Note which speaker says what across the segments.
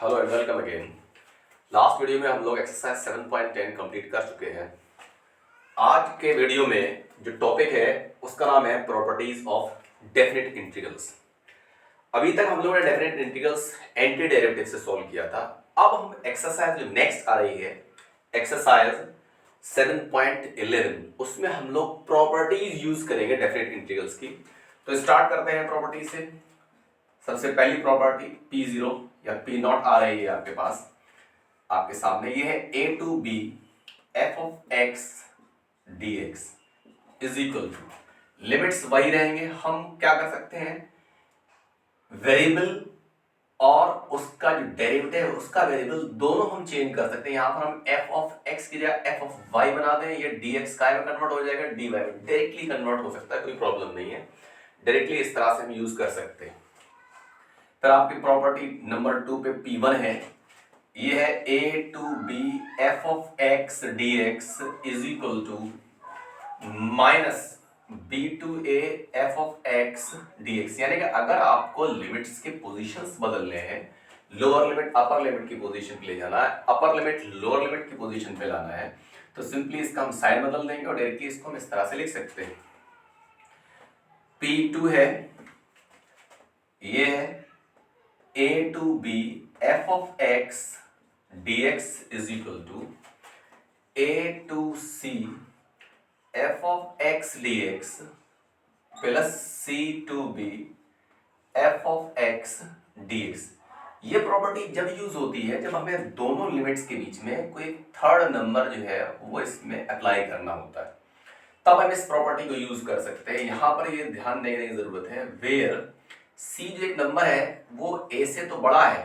Speaker 1: Hello and welcome again. Last video में हम लोग एक्सरसाइज 7.10 कंप्लीट कर चुके हैं। आज के वीडियो में जो टॉपिक है उसका नाम है प्रॉपर्टीज ऑफ डेफिनेट इंटीग्रल्स। अभी तक हम लोगों ने डेफिनेट इंटीग्रल्स एंटी डेरिवेटिव से सॉल्व किया था। अब हम एक्सरसाइज जो नेक्स्ट आ रही है एक्सरसाइज 7.11, उसमें हम लोग प्रॉपर्टीज यूज करेंगे डेफिनेट इंटीग्रल्स की। तो स्टार्ट करते हैं प्रॉपर्टी से। सबसे पहली प्रॉपर्टी P0 या P0 आ रही है आपके पास, आपके सामने। ये है a to b f of x dx is equal to, limits वही रहेंगे। हम क्या कर सकते हैं, वेरिएबल और उसका जो डेरिवेटिव है उसका वेरिएबल दोनों हम चेंज कर सकते हैं। यहां पर हम f ऑफ x की जगह f ऑफ y बना दें, ये dx काय में कन्वर्ट हो जाएगा dy में, डायरेक्टली कन्वर्ट हो सकता है, कोई प्रॉब्लम नहीं है। डायरेक्टली इस तरह से हम यूज कर सकते हैं। फिर आपकी प्रॉपर्टी नंबर 2 पे P1 है, ये है a to b f of x dx is equal to minus b to a f of x dx। यानी कि अगर आपको लिमिट्स के पोजीशंस बदलने हैं, लोअर लिमिट अपर लिमिट की पोजीशन पे ले जाना है, अपर लिमिट लोअर लिमिट की पोजीशन पे लाना है, तो सिंपली इसका हम साइन बदल देंगे और डायरेक्टली इसको हम इस तरह से लिख सकते हैं। P2 है, ये है a to b f of x dx is equal to a to c f of x dx plus c to b f of x dx। ये प्रॉपर्टी जब यूज होती है जब हमें दोनों लिमिट्स के बीच में कोई थर्ड नंबर जो है वो इसमें अप्लाई करना होता है, तब हम इस प्रॉपर्टी को यूज कर सकते हैं। यहां पर ये ध्यान देने की जरूरत है, वेयर c जो एक नंबर है वो a से तो बड़ा है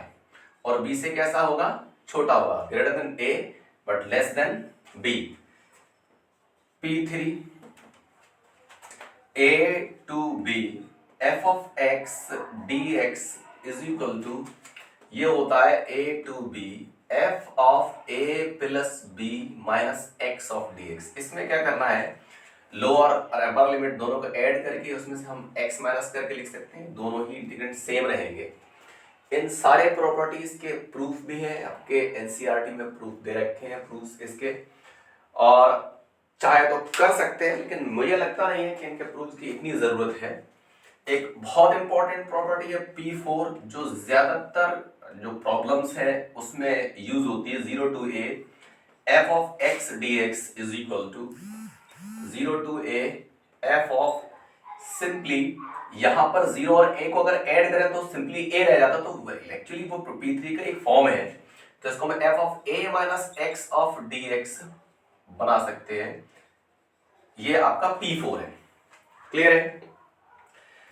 Speaker 1: और b से कैसा होगा, छोटा होगा, greater than a but less than b। P3 a to b f of x dx is equal to, ये होता है a to b f of a plus b minus x of dx। इसमें क्या करना है, लोअर और upper limit दोनों को ऐड करके उसमें से हम x माइनस करके लिख सकते हैं, दोनों ही इंटीग्रेंट सेम रहेंगे। इन सारे प्रॉपर्टीज के प्रूफ भी हैं, आपके एनसीईआरटी में प्रूफ दे रखे हैं, प्रूफ इसके, और चाहे तो कर सकते हैं, लेकिन मुझे लगता नहीं है कि इनके प्रूफ की इतनी जरूरत है। एक बहुत इंपॉर्टेंट प्रॉपर्टी है P4 जो ज्यादातर जो प्रॉब्लम्स है उसमें यूज होती है, 0 to a f of x dx is equal to 0 to a f of, simply यहां पर 0 और a को अगर ऐड करें तो सिंपली a रह जाता, तो एक्चुअली वो P3 का एक फॉर्म है, तो इसको हम f of a minus x of dx बना सकते हैं। ये आपका P4 है, क्लियर है।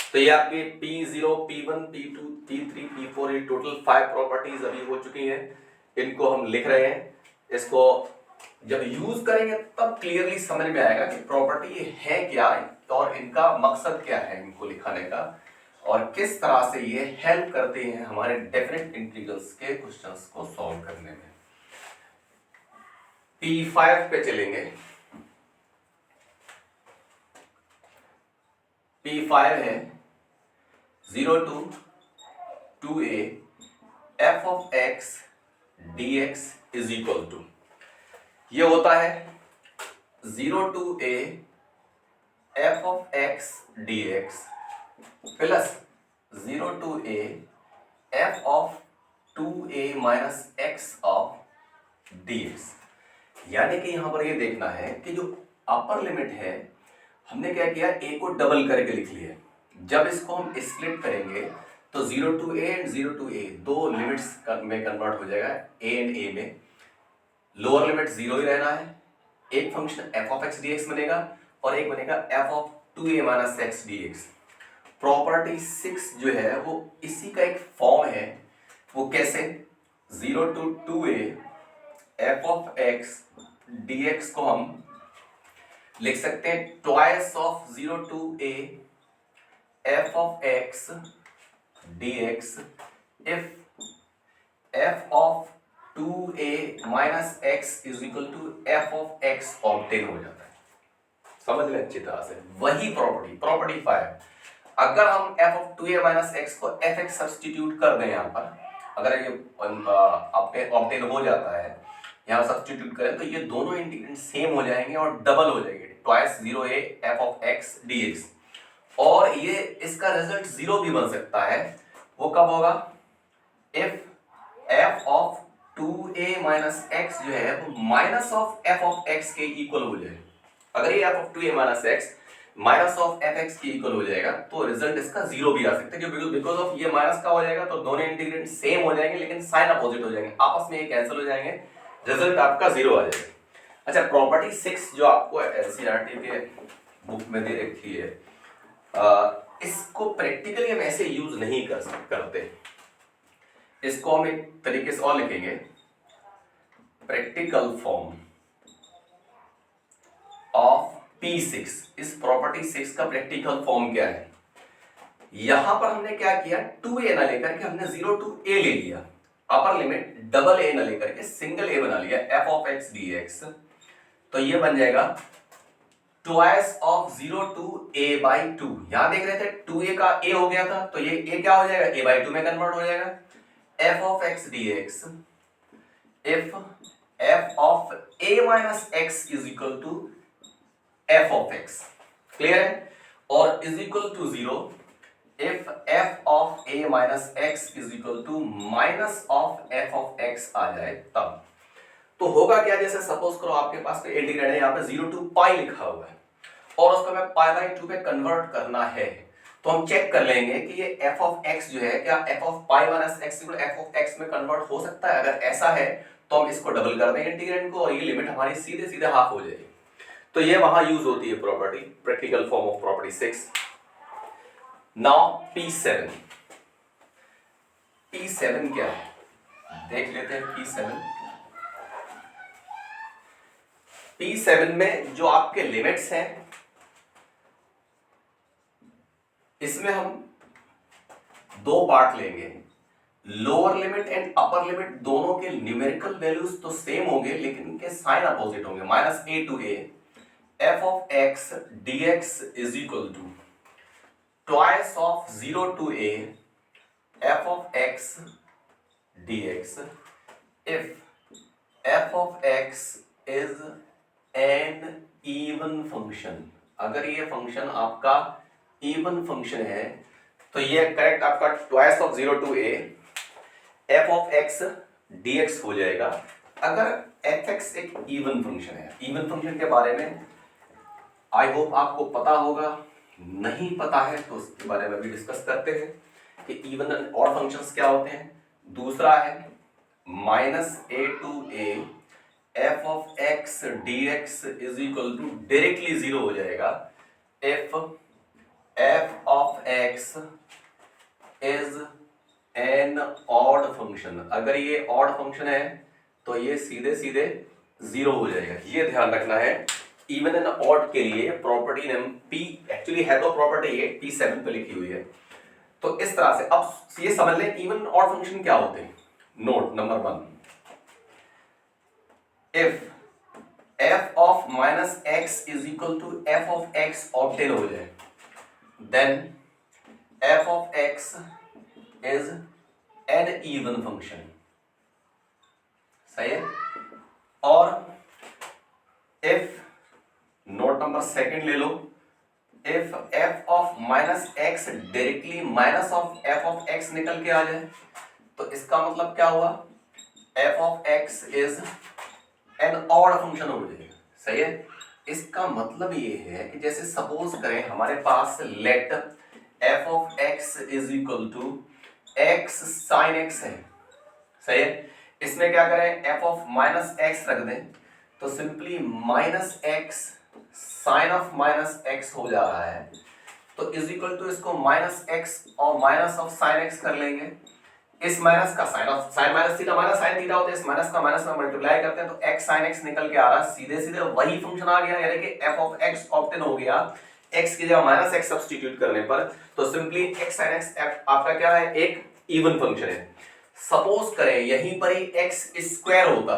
Speaker 1: तो ये आपके P0 P1 P2 P3 P4 ये टोटल 5 प्रॉपर्टीज अभी हो चुकी हैं, इनको हम लिख रहे हैं। इसको जब यूज करेंगे तब क्लियरली समझ में आएगा कि प्रॉपर्टी है क्या और इनका मकसद क्या है इनको लिखाने का, और किस तरह से ये हेल्प करते हैं हमारे डेफिनेट इंटीग्रल्स के क्वेश्चंस को सॉल्व करने में। P5 पे चलेंगे। P5 है 0 to 2a f of x dx is equal to, ये होता है 0 to a f of x dx plus 0 to a f of 2a minus x of dx। यानी कि यहां पर ये देखना है कि जो अपर लिमिट है हमने क्या किया, a को डबल करके लिख लिया। जब इसको हम स्प्लिट करेंगे तो 0 to a and 0 to a दो लिमिट्स में कन्वर्ट हो जाएगा, a एंड a में लोअर लिमिट 0 ही रहना है। एक function f of x dx बनेगा और एक बनेगा f of 2a minus x dx। Property 6 जो है वो इसी का एक फॉर्म है। वो कैसे, 0 to 2a f of x dx को हम लिख सकते हैं twice of 0 to a f of x dx if f of 2a minus x is equal to f of x obtain हो जाता है। समझ लें अच्छी तरह से, वही प्रॉपर्टी 5। अगर हम f of 2a minus x को fx सब्स्टिट्यूट कर दें यहाँ पर, अगर ये आपने ऑब्टेन हो जाता है, यहाँ सब्स्टिट्यूट करें तो ये दोनों इंटीग्रेंड सेम हो जाएंगे और डबल हो जाएंगे, twice 0a f of x dx। और ये इसका रिजल्ट 0 भी बन सकता है। वो कब होगा? If f of 2a minus x जो है वो minus of f of x के इक्वल हो जाए। अगर ये f of 2a minus x minus of fx के इक्वल हो जाएगा तो रिजल्ट इसका 0 भी आ सकता है, क्योंकि बिकॉज ऑफ ये माइनस का हो जाएगा तो दोनों इंटीग्रेंड सेम हो जाएंगे लेकिन साइन अपोजिट हो जाएंगे, आपस में ये कैंसिल हो जाएंगे, रिजल्ट आपका 0 आ जाएगा। अच्छा, प्रॉपर्टी 6 जो आपको एनसीईआरटी के बुक में दे रखी है, इसको प्रैक्टिकली हम ऐसे यूज नहीं करते। इसको हम एक तरीके से और लिखेंगे, प्रैक्टिकल फॉर्म ऑफ P6। इस प्रॉपर्टी 6 का प्रैक्टिकल फॉर्म क्या है? यहां पर हमने क्या किया, 2a ना लेकर के हमने 0 to a ले लिया, अपर लिमिट डबल a ना लेकर के सिंगल a बना लिया, f of x dx। तो ये बन जाएगा twice of 0 to a by 2। यहां देख रहे थे 2a का a हो गया था, तो ये a क्या हो जाएगा, a by 2 में कन्वर्ट हो जाएगा। f of x dx if f of a minus x is equal to f of x, clear है? और is equal to 0 if f of a minus x is equal to minus of f of x आ जाए तब। तो होगा क्या, जैसे suppose करो आपके पास कोई इंटीग्रेंड है, यहाँ पे 0 to पाई लिखा हुआ है और उसको मैं पाई बाई 2 पे कन्वर्ट करना है, तो हम चेक कर लेंगे कि ये f of x जो है क्या f of pi minus x f of x में कन्वर्ट हो सकता है। अगर ऐसा है तो हम इसको डबल कर देंगे इंटीग्रेंड को और ये लिमिट हमारी सीधे सीधे हाफ हो जाएगी। तो ये वहां यूज होती है property, practical form of property 6। Now P7। P7 क्या है देख लेते हैं। P7 में जो आपके लिमिट्स हैं, इसमें हम दो पार्ट लेंगे, lower limit and upper limit दोनों के न्यूमेरिकल वैल्यूज तो सेम होंगे लेकिन इनके साइन अपोजिट होंगे। Minus a to a f of x dx is equal to twice of 0 to a f of x dx if f of x is an even function। अगर ये function आपका even function है तो ये correct आपका twice of 0 to a f of x dx हो जाएगा। अगर fx एक इवन फंक्शन है, इवन फंक्शन के बारे में आई होप आपको पता होगा, नहीं पता है तो उसके बारे में भी डिस्कस करते हैं कि इवन एंड ऑड फंक्शंस क्या होते हैं। दूसरा है minus a to a f of x dx is equal to directly 0 हो जाएगा if f of x is an odd function। अगर ये ऑड फंक्शन है तो ये सीधे सीधे 0 हो जाएगा। ये ध्यान रखना है। इवन एंड ऑड के लिए प्रॉपर्टी नेम P एक्चुअली है तो प्रॉपर्टी ये P7 पे लिखी हुई है। तो इस तरह से अब ये समझ लें इवन ऑड फंक्शन क्या होते हैं। Note number 1, if f of minus x is equal to f of x obtain हो जाए then f of x is an even function। सही है? और if नोट नंबर 2 ले लो, if f of minus x directly minus of f of x निकल के आ जाए तो इसका मतलब क्या हुआ, f of x is an odd function हो जाएगा। सही है? इसका मतलब ये है कि जैसे सपोज करें हमारे पास late f of x is equal to x sin x है। सही है? इसमें क्या करें, f of माइनस x रख दें तो simply minus x sine of minus x हो जा रहा है, तो इज इक्वल टू इसको माइनस x और माइनस ऑफ साइन x कर लेंगे। इस माइनस का sine of sine minus theta minus sine theta होता है, इस माइनस का माइनस में मल्टीप्लाई करते हैं तो x sin x निकल के आ रहा है, सीधे सीधे वही फंक्शन आ गया, यानी कि f of x ऑब्टेन हो गया x की जगह माइनस x सब्स्टिट्यूट करने पर। तो सिंपली x sin x आपका क्या है, एक इवन फंक्शन है। सपोज करें यहीं पर ही x स्क्वायर होता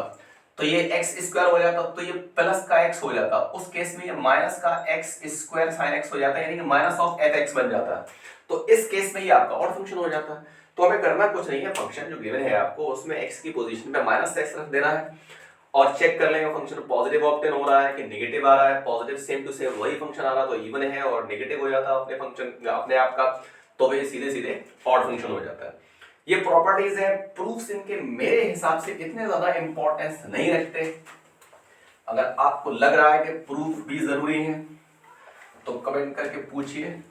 Speaker 1: तो ये x स्क्वायर हो जाता, तो ये प्लस का x हो जाता, उस केस में ये माइनस का x स्क्वायर sin x हो जाता है, यानी कि माइनस ऑफ f x बन जाता है। तो इस केस में ये आपका ऑड फंक्शन हो जाता है। तो हमें करना कुछ नहीं है, फंक्शन जो गिवन है आपको उसमें x की पोजीशन पे माइनस एक्स रख देना है और चेक कर लेंगे फंक्शन पॉजिटिव ऑब्टेन हो रहा है कि नेगेटिव आ रहा है। पॉजिटिव सेम टू सेम वही फंक्शन आ रहा तो इवन है और नेगेटिव हो जाता अपने फंक्शन अपने आप का, तो वे सीधे सीधे ऑड फंक्शन हो जाता है। ये प्रॉपर्टीज है, प्रूफ्स इनके मेरे हिसाब से इतने ज्यादा इंपॉर्टेंस नहीं रखते। अगर आपको लग रहा है कि प्रूफ भी जरूरी है तो कमेंट करके पूछिए,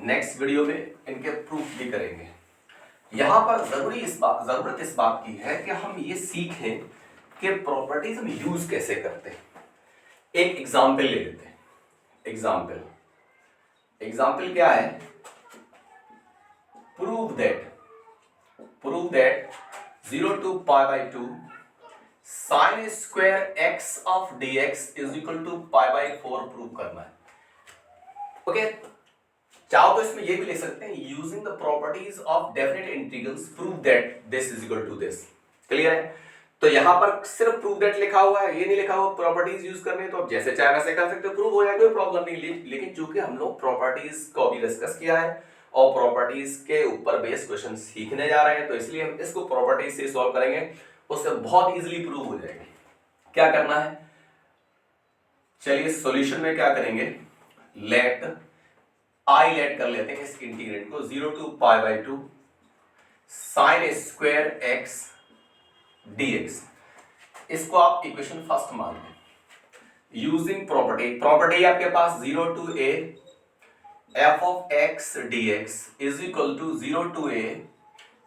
Speaker 1: नेक्स्ट वीडियो में इनके प्रूफ भी करेंगे। यहां पर जरूरत इस बात की है कि हम ये सीखें कि प्रॉपर्टीज हम यूज कैसे करते हैं। एक एग्जाम्पल ले लेते हैं। एग्जाम्पल क्या है? Prove that 0 to pi by 2 sin square x of dx is equal to pi by 4 prove करना है। ओके, चाहो तो इसमें ये भी लिख सकते हैं using the properties of definite integrals prove that this is equal to this. Clear है? तो यहां पर सिर्फ प्रूव दैट लिखा हुआ है, ये नहीं लिखा हुआ प्रॉपर्टीज यूज करने, तो आप जैसे चाहे वैसे कर सकते हो, प्रूव हो जाए कोई प्रॉब्लम नहीं। लेकिन चूंकि हम लोग प्रॉपर्टीज को अभी डिस्कस किया है और प्रॉपर्टीज के ऊपर बेस्ड क्वेश्चन सीखने जा रहे हैं, तो इसलिए हम इसको प्रॉपर्टीज से सॉल्व करेंगे, उससे बहुत इजीली प्रूव हो जाएगी। क्या करना है? चलिए सॉल्यूशन में क्या करेंगे, लेट कर लेते हैं इस इंटीग्रेंड को 0 to pi by 2 sin square x dx। इसको आप इक्वेशन फर्स्ट मान लें यूजिंग प्रॉपर्टी आपके पास 0 to a f of x dx is equal to 0 to a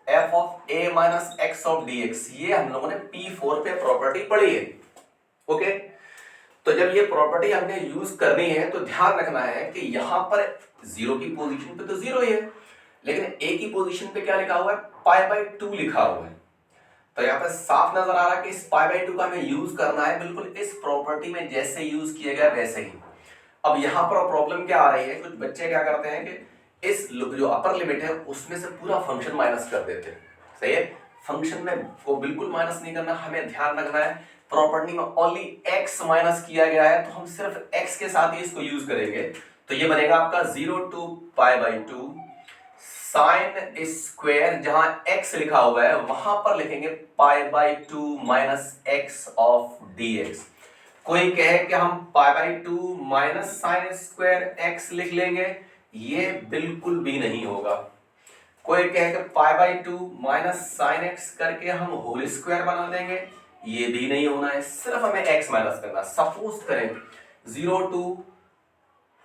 Speaker 1: f of a minus x of dx। ये हम लोगों ने P4 पे प्रॉपर्टी पढ़ी है। ओके, तो जब ये प्रॉपर्टी हमने यूज करनी है तो ध्यान रखना है कि यहां पर 0 की पोजीशन पे तो 0 ही है, लेकिन a की पोजीशन पे क्या लिखा हुआ है? पाई बाई 2 लिखा हुआ है। तो यहाँ पर साफ नजर आ रहा है कि इस पाई बाई 2 का हमें यूज करना है बिल्कुल इस प्रॉपर्टी में जैसे यूज किया गया वैसे ही। अब यहाँ पर प्रॉब्लम क्या आ रही है, कुछ बच्चे क्या करते हैं कि इस जो अपर लिमिट है उसमें से पूरा फंक्शन माइनस कर देते हैं। सही है, फंक्शन में को बिल्कुल माइनस नहीं करना, हमें ध्यान रखना है प्रॉपर्टी में ओनली x माइनस किया गया है, तो हम सिर्फ x के साथ ही इसको यूज करेंगे। तो ये बनेगा आपका 0 to pi by 2 sine square, जहां x लिखा हुआ है वहां पर लिखेंगे पाई by 2 minus x of dx। कोई कहे कि हम पाई by 2 minus sine square x लिख लेंगे, ये बिल्कुल भी नहीं होगा। कोई कहे कि pi by 2 minus sine x करके हम होल स्क्वायर बना देंगे, ये भी नहीं होना है, सिर्फ हमें x माइनस करना। सपोज करें 0 to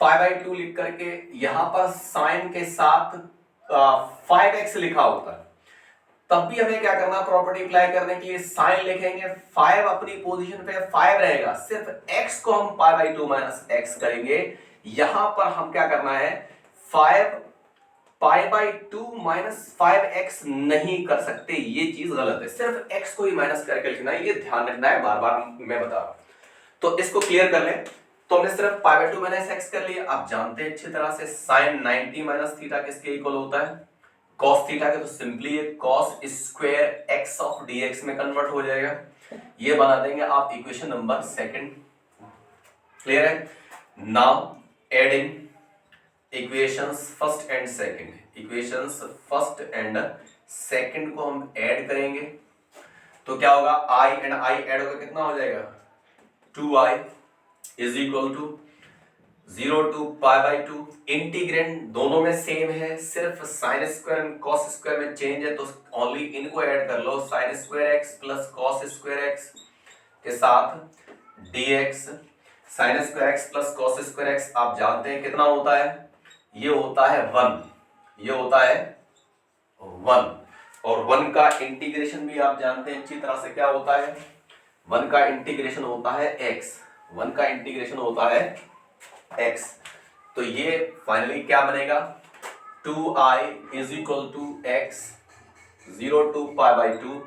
Speaker 1: पाई बाई 2 लिख करके यहां पर साइन के साथ 5x लिखा होता है, तब भी हमें क्या करना, प्रॉपर्टी अप्लाई करने के लिए साइन लिखेंगे, 5 अपनी पोजीशन पे 5 रहेगा, सिर्फ x को हम पाई बाई 2 माइनस एक्स करेंगे। यहां पर हम क्या करना है, 5 पाई बाई 2 माइनस 5x नहीं कर सकते, ये चीज गलत है, सिर्फ x को ही माइनस करके लिखना है, ये ध्यान रखना है, बार बार मैं बता रहा हूं। तो इसको क्लियर कर लें। तो हमने सिर्फ पाई बाई 2 माइनस एक्स कर लिया। आप जानते हैं अच्छी तरह से साइन 90 माइनस थीटा किसके इक्वल होता है? कॉस थीटा के। तो सिंपली ये cos square x of dx में कन्वर्ट हो जाएगा, ये बना देंगे आप इक्वेशन नंबर सेकंड। क्लियर है? Now adding equations first and second, equations first and second को हम ऐड करेंगे तो क्या होगा, i एंड i ऐड होकर कितना हो जाएगा, 2i is equal to 0 to pi by 2। Integrand दोनों में सेम है, सिर्फ sine square and cos square में चेंज है, तो ओनली इनको ऐड कर लो, sine square x plus cos square x के साथ dx। Sine square x plus cos square x आप जानते हैं कितना होता है, ये होता है 1, ये होता है 1, और 1 का इंटीग्रेशन भी आप जानते हैं अच्छी तरह से क्या होता है, 1 का इंटीग्रेशन होता है x, 1 का इंटीग्रेशन होता है x। तो ये फाइनली क्या बनेगा, 2i is equal to x 0 to pi by 2।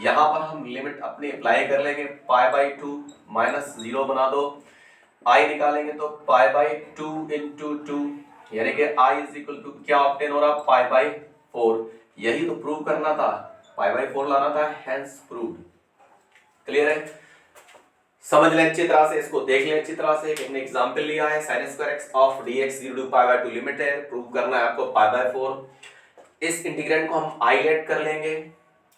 Speaker 1: यहां पर हम लिमिट अपनी अप्लाई कर लेंगे, पाई बाई 2 माइनस 0 बना दो, i निकालेंगे तो पाई बाई 2 इंटू 2, यानी कि i इज इक्वल टू क्या ऑब्टेन हो रहा, पाई बाई 4। यही तो प्रूव करना था, पाई बाई 4 लाना था, हेंस प्रूव्ड। क्लियर है? समझ लें अच्छी तरह से, इसको देख लें अच्छी तरह से। हमने एग्जांपल लिया है sin square x of dx 0 to pi by 2 limit है, प्रूव करना है आपको पाई बाई 4। इस इंटीग्रेंड को हम आई ऐड कर लेंगे।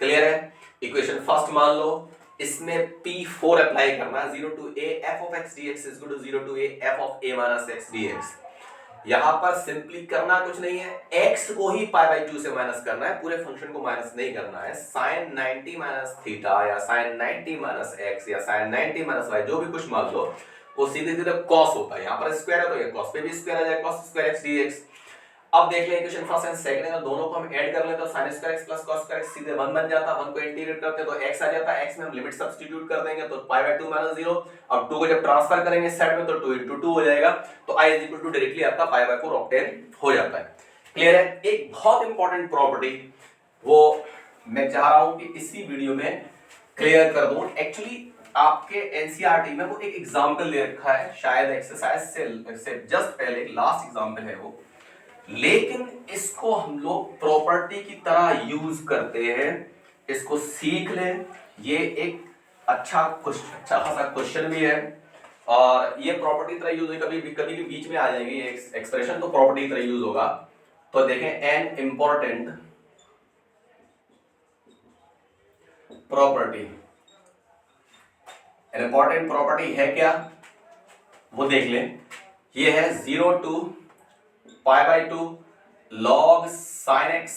Speaker 1: क्लियर है? इक्वेशन फर्स्ट मान लो, इसमें P4 अप्लाई करना, 0 to a f of x dx is equal to 0 to a f of a minus x dx। यहां पर सिंपली करना कुछ नहीं है, x को ही पाई बाई 2 से माइनस करना है, पूरे फंक्शन को माइनस नहीं करना है। sin 90 माइनस थीटा या sin 90 माइनस x या sin 90 माइनस y, जो भी कुछ मान लो, वो सीधे सीधे cos होता है। यहां पर स्क्वायर है तो ये cos पे भी स्क्वायर आ जाएगा, cos स्क्वायर x dx। अब देख ले इक्वेशन फर्स्ट एंड सेकंड है, दोनों को हम ऐड कर ले तो sin square x plus cos square x सीधे 1 बन जाता, 1 को इंटीग्रेट करते तो x आ जाता, x में हम लिमिट सब्स्टिट्यूट कर देंगे तो पाई बाय 2 माइनस 0। अब 2 को जब ट्रांसफर करेंगे सेट में तो 2 into 2 हो जाएगा, तो i is equal to directly आपका पाई बाय 4 ऑब्टेन हो जाता है। क्लियर है? एक बहुत इंपॉर्टेंट प्रॉपर्टी वो मैं चाह रहा हूं कि इसी वीडियो में क्लियर कर दूं। एक्चुअली आपके एनसीईआरटी में वो एक एग्जांपल दे रखा है, शायद एक्सरसाइज से जस्ट पहले लास्ट एग्जांपल है वो, लेकिन इसको हम लोग प्रॉपर्टी की तरह यूज करते हैं। इसको सीख लें, ये एक अच्छा खासा क्वेश्चन भी है और ये प्रॉपर्टी तरह यूज है, कभी भी बीच में आ जाएगी ये एक्सप्रेशन तो प्रॉपर्टी तरह यूज होगा। तो देखें, an important property, an important property है क्या वो देख लें। ये है 0 to pi by 2 log sin x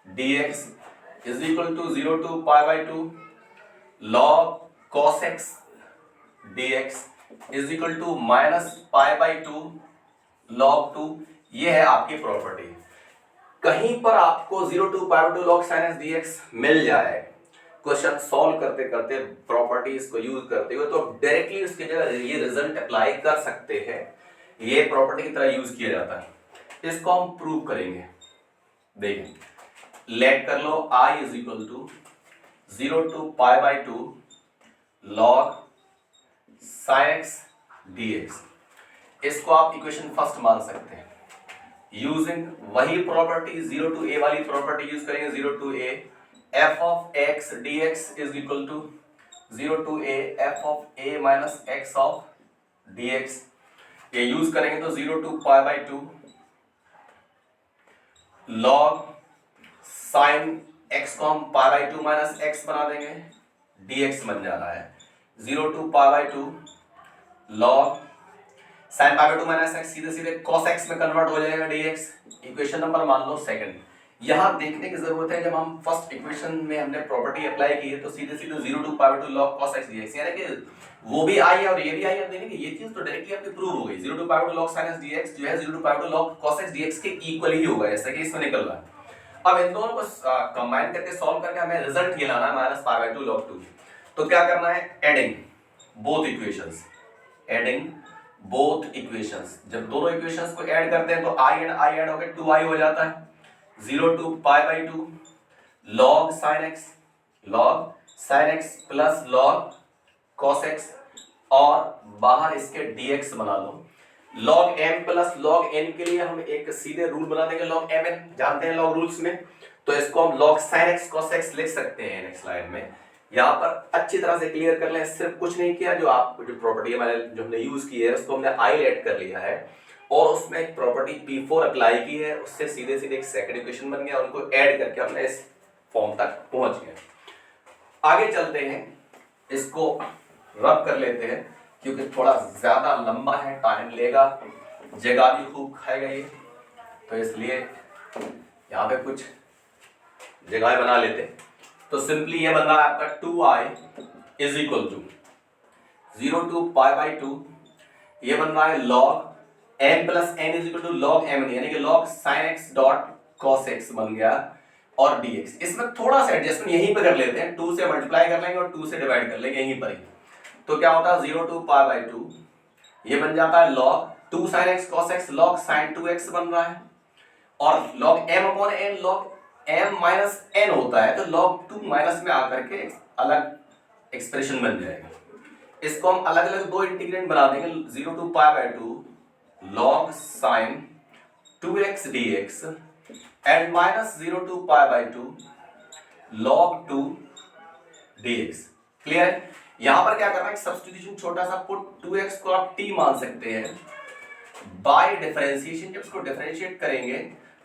Speaker 1: dx is equal to 0 to pi by 2 log cos x dx is equal to minus pi by 2 log 2। ये है आपकी प्रॉपर्टी। कहीं पर आपको 0 to pi by 2 log sin x dx मिल जाए question solve करते करते, properties को यूज करते हुए, तो डायरेक्टली उसकी जगह ये रिजल्ट अप्लाई कर सकते हैं। ये प्रॉपर्टी की तरह यूज किया जाता है। इसको हम प्रूव करेंगे। देखें, लेट कर लो i is equal to 0 to pi by 2 log sin x dx। इसको आप इक्वेशन फर्स्ट मान सकते हैं। यूजिंग वही प्रॉपर्टी 0 to a वाली प्रॉपर्टी यूज करेंगे। 0 to a f of x dx is equal to 0 to a f of a minus x of dx। ये use करेंगे तो 0 to pi by 2 log sin x को हम पाई by 2 minus x बना देंगे, dx बन जा रहा है। 0 to pi by 2 log sin pi by 2 minus x सीधे सीधे cos x में कन्वर्ट हो जाएगा dx। इक्वेशन नंबर मान लो सेकंड। यहां देखने की जरूरत है, जब हम फर्स्ट इक्वेशन में हमने प्रॉपर्टी अप्लाई की है तो सीधे सीधे 0 to pi by 2 log cos x dx, यानी कि वो भी आई है और ये भी आई है। देखेंगे ये चीज तो डायरेक्टली आपकी प्रूव हो गई। 0 to pi by 2 log sin x dx जो है 0 to pi by 2 log cos x dx के इक्वल ही होगा, जैसा कि इसमें निकल रहा है। अब इन दोनों को कंबाइन करके सॉल्व करके हमें रिजल्ट ये लाना है माइनस पाई बाई 2 log 2। तो क्या करना है? Adding both equations, adding both equations. जब दोनों इक्वेशंस को ऐड करते हैं तो i एंड i ऐड होकर 2i हो जाता है। 0 to pi by 2 log sin x plus log cos x, और बाहर इसके dx बना लो। log m plus log n के लिए हम एक सीधे रूल बना देंगे, log mn जानते हैं log रूल्स में, तो इसको हम log sin x cos x लिख सकते हैं नेक्स्ट स्लाइड में। यहाँ पर अच्छी तरह से क्लियर कर लें, सिर्फ कुछ नहीं किया, जो प्रॉपर्टी जो हमने यूज की है उसको हमने आई ऐड कर लिया है और उसमें एक प्रॉपर्टी P4 अप्लाई की है, उससे सीधे सीधे एक सेकंड इक्वेशन बन गया, उनको ऐड करके हमने इस फॉर्म तक पहुंच गए। आगे चलते हैं, इसको रब कर लेते हैं क्योंकि थोड़ा ज्यादा लंबा है, टाइम लेगा, जगह भी खूब खाएगा ये, तो इसलिए यहाँ पे कुछ जगह बना लेते हैं। तो सिंपली ये बन रहा है आपका 2i is equal to 0 to pi by 2, ये बन रहा है log m plus n is equal to log m, यानी कि log sin x dot cos x बन गया, और dx। इसमें थोड़ा सा एडजस्टमेंट यहीं पे कर लेते हैं, 2 से मल्टीप्लाई कर लेंगे और 2 से डिवाइड कर लेंगे यहीं पर ही। तो क्या होता है 0 to पाई बाई 2, ये बन जाता है log 2 sin x cos x log sin 2x बन रहा है, और log m upon n log m minus n होता है, तो log 2 माइनस में आकर के अलग एक्सप्रेशन बन जाएगा। इसको हम अलग अलग दो इंटीग्रेंट बना देंगे। 0 to pi by 2 log sin 2x dx and minus 0 to pi by 2 log 2 dx। Clear है? यहां पर क्या करना है, सब्स्टिट्यूशन छोटा सा पुट 2x को आप t मान सकते हैं। बाय डिफरेंशिएशन जब इसको डिफरेंशिएट करेंगे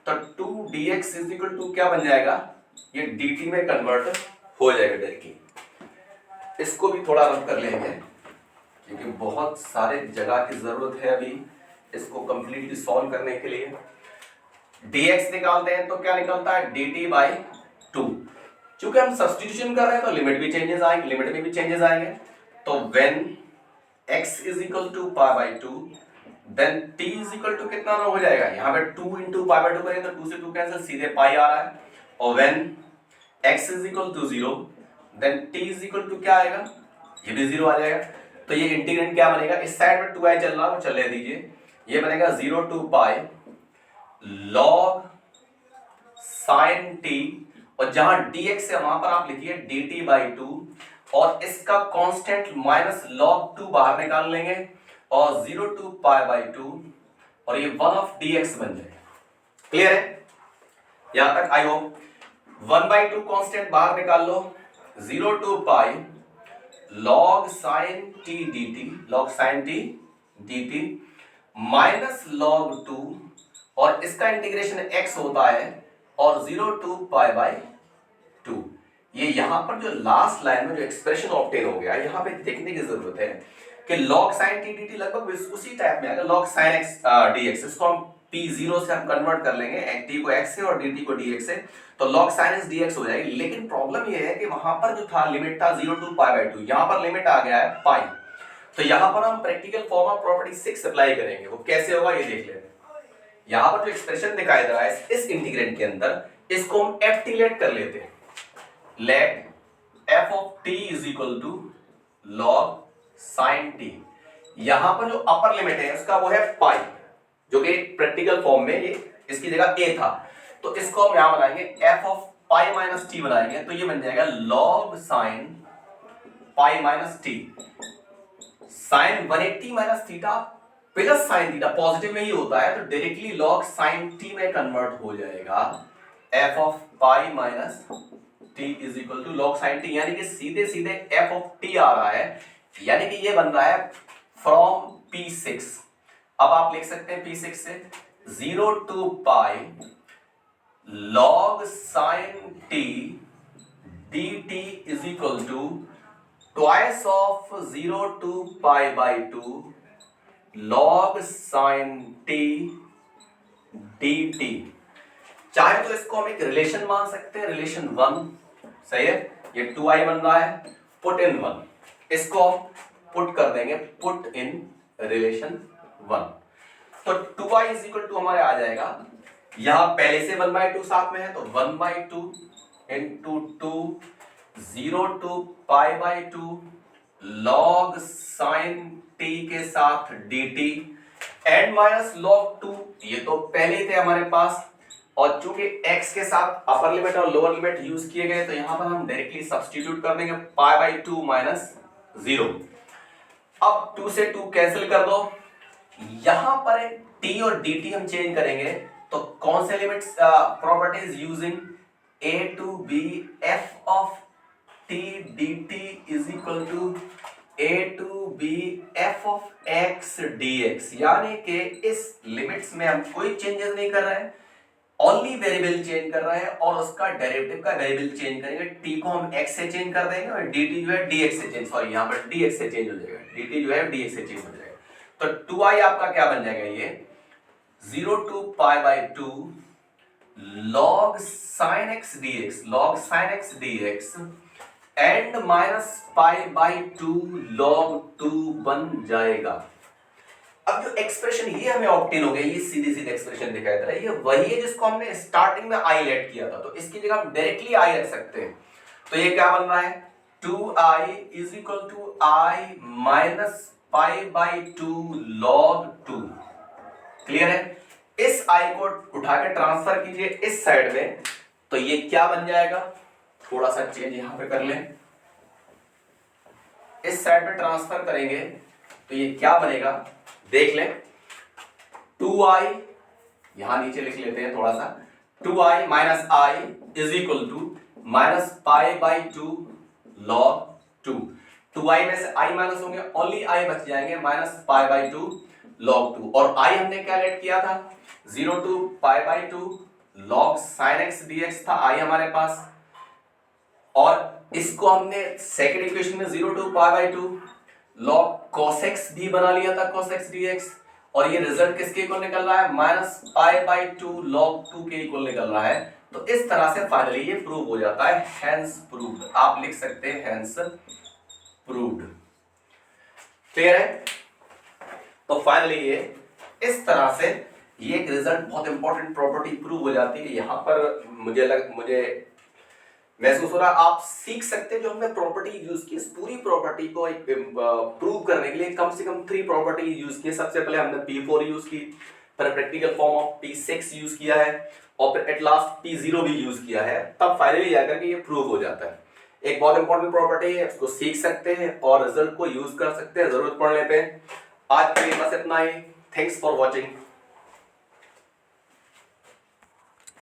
Speaker 1: तो 2dx इज इक्वल टू क्या बन जाएगा, ये dt में कन्वर्ट हो जाएगा डायरेक्टली। इसको भी थोड़ा रब कर लेंगे क्योंकि बहुत सारे जगह की जरूरत है अभी इसको कंप्लीटली सॉल्व करने के लिए। dx निकालते हैं तो क्या निकलता है, dt बाई 2। चूंकि हम सब्स्टिट्यूशन कर रहे हैं तो लिमिट भी चेंजेस आएंगे, लिमिट में भी चेंजेस आएंगे। तो when x is equal to pi by 2 then t is equal to कितना हो जाएगा, यहाँ पे 2 इंटू पाई बाई 2 करेंगे तो 2 से 2 कैंसिल, सीधे पाई आ रहा है। और when x is equal to 0 then t is equal to क्या आएगा, ये भी 0 आ जाएगा। तो ये इंटीग्रेंड क्या बनेगा, इस साइड में 2i चल रहा है वो चले दीजिए, ये बनेगा 0 to pi log sin t, और जहां dx है वहां पर आप लिखिए dt बाई 2, और इसका कांस्टेंट माइनस log 2 बाहर निकाल लेंगे और 0 टू पाई बाई 2, और ये 1 ऑफ dx बन जाएगा। क्लियर है, यहां तक आई होप। 1 बाई 2 कांस्टेंट बाहर निकाल लो, 0 to pi log sin t dt, log sin t dt minus log 2, और इसका इंटीग्रेशन x होता है और 0 टू पाई बाई 2। ये यहां पर जो लास्ट लाइन में जो एक्सप्रेशन ऑब्टेन हो गया, यहां पे देखने की जरूरत है कि log sin t dt लगभग उसी टाइप में आएगा log sin x dx। इसको हम p0 से हम कन्वर्ट कर लेंगे, t को x से और dt को dx से, तो log sin x dx हो जाएगी। लेकिन प्रॉब्लम ये है कि वहां पर जो था लिमिट था 0 टू पाई बाई 2, यहां पर लिमिट आ गया है पाई। तो यहां पर हम practical form of property 6 apply करेंगे, वो कैसे होगा ये देख लेते हैं। यहां पर जो एक्सप्रेशन दिखाई दे रहा है इस इंटीग्रेंड के अंदर, इसको हम ft लेट कर लेते हैं। Let f of t is equal to log sin t। यहां पर जो अपर लिमिट है उसका वो है पाई, जो कि प्रैक्टिकल फॉर्म में ये इसकी जगह a था, तो इसको हम यहां बनाएंगे f of pi minus t बनाएंगे, तो ये बन जाएगा log sin pi minus t। sin 180 minus theta plus sine theta positive में ही होता है, तो डायरेक्टली log sin t में कन्वर्ट हो जाएगा f of pi minus t is equal to log sin t, यानी कि सीधे सीधे f ऑफ t आ रहा है, यानी कि ये बन रहा है फ्रॉम p6। अब आप लिख सकते हैं p6 से 0 to pi log sin t dt is equal to twice of 0 to pi by 2 log sin t dt। चाहे तो इसको हम एक रिलेशन मान सकते हैं, रिलेशन 1, सही है, ये 2i बन रहा है, पुट इन 1, इसको हम पुट कर देंगे, पुट इन रिलेशन 1। तो 2i इज इक्वल टू हमारे आ जाएगा, यहां पहले से 1/2 साथ में है तो 1/2 into 2 0 to pi by 2 log sin t के साथ dt एंड माइनस log 2, ये तो पहले ही थे हमारे पास, और चूंकि x के साथ अपर लिमिट और लोअर लिमिट यूज किए गए तो यहां पर हम डायरेक्टली सब्स्टिट्यूट कर देंगे पाई बाई 2 माइनस 0। अब 2 से 2 कैंसिल कर दो, यहां पर t और dt हम चेंज करेंगे, तो कौन से limits properties using a to b f of t dt is equal to a to b f of x dx, यानी कि इस लिमिट्स में हम कोई चेंजेस नहीं कर रहे हैं, ओनली वेरिएबल चेंज कर रहे हैं और उसका डेरिवेटिव का वेरिएबल चेंज करेंगे। t को हम x से चेंज कर देंगे और dt जो है dx से चेंज, सॉरी यहां पर dx से चेंज हो जाएगा, dt जो है dx से चेंज हो जाएगा। तो 2i आपका क्या बन जाएगा, ये 0 to pi by 2 log sin x dx, log sin x dx and minus pi by 2 log 2 बन जाएगा। अब जो एक्सप्रेशन ये हमें ऑब्टेन हो गया, ये सीधी सीधी एक्सप्रेशन दिखाई दे रहा है, ये वही है जिसको हमने स्टार्टिंग में आई लेट किया था, तो इसकी जगह हम डायरेक्टली आई रख सकते हैं। तो ये क्या बन रहा है, 2i is equal to i minus pi by 2 log 2। Clear है, इस i को उठा के ट्रांसफर कीजिए इस साइड में, तो ये क्या बन जाएगा, थोड़ा सा चेंज यहां पे कर लें, इस साइड पे ट्रांसफर करेंगे तो ये क्या बनेगा देख लें, 2i यहां नीचे लिख लेते हैं थोड़ा सा, 2i minus i is equal to minus pi by 2 log 2। 2i में से i माइनस होंगे, ओनली i बच जाएंगे, माइनस पाई बाई 2 log 2, और i हमने क्या लेट किया था 0 to pi by 2 log sin x dx था I हमारे पास, और इसको हमने सेकेंड इक्वेशन में 0 to pi by 2 log cos x भी बना लिया था, cos x dx, और ये रिजल्ट किसके इक्वल निकल रहा है, माइनस पाई बाई 2 log 2 के इक्वल निकल रहा है। तो इस तरह से फाइनली ये प्रूव हो जाता है, हेंस प्रूव्ड। आप लिख सकते हैं हेंस प्रूव्ड। क्लियर है? तो फाइनली ये इस तरह से ये एक रिजल्ट, बहुत इंपॉर्टेंट प्रॉपर्टी प्रूव हो जाती है। यहां पर मुझे महसूस हो रहा है आप सीख सकते हैं जो हमने प्रॉपर्टी यूज की, इस पूरी प्रॉपर्टी को एक प्रूव करने के लिए कम से कम 3 प्रॉपर्टी यूज की। सबसे पहले हमने P4 यूज की, फिर practical form of P6 use किया है, और फिर एट लास्ट P0 भी यूज किया है, तब फाइनली जाकर के ये प्रूव हो जाता है। एक बहुत इंपॉर्टेंट प्रॉपर्टी है, इसको सीख सकते हैं और रिजल्ट को यूज कर सकते हैं, जरूरत पड़ने पे। आज के लिए बस इतना ही। Thanks for watching.